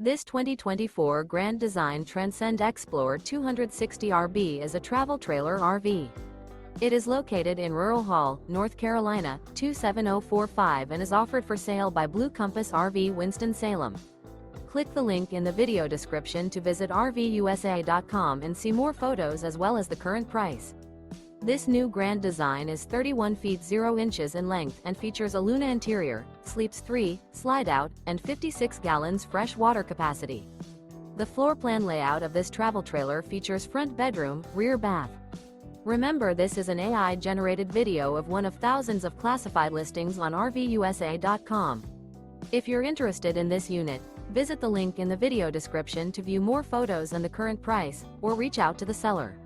This 2024 Grand Design Transcend Xplor 260RB is a travel trailer RV. It is located in Rural Hall, North Carolina, 27045 and is offered for sale by Blue Compass RV Winston, Salem. Click the link in the video description to visit RVUSA.com and see more photos as well as the current price. This new Grand Design is 31 feet 0 inches in length and features a Luna interior, sleeps 3, Slideout, and 56 gallons fresh water capacity. The floor plan layout of this travel trailer features front bedroom, rear bath. Remember, this is an AI-generated video of one of thousands of classified listings on RVUSA.com. If you're interested in this unit, visit the link in the video description to view more photos and the current price, or reach out to the seller.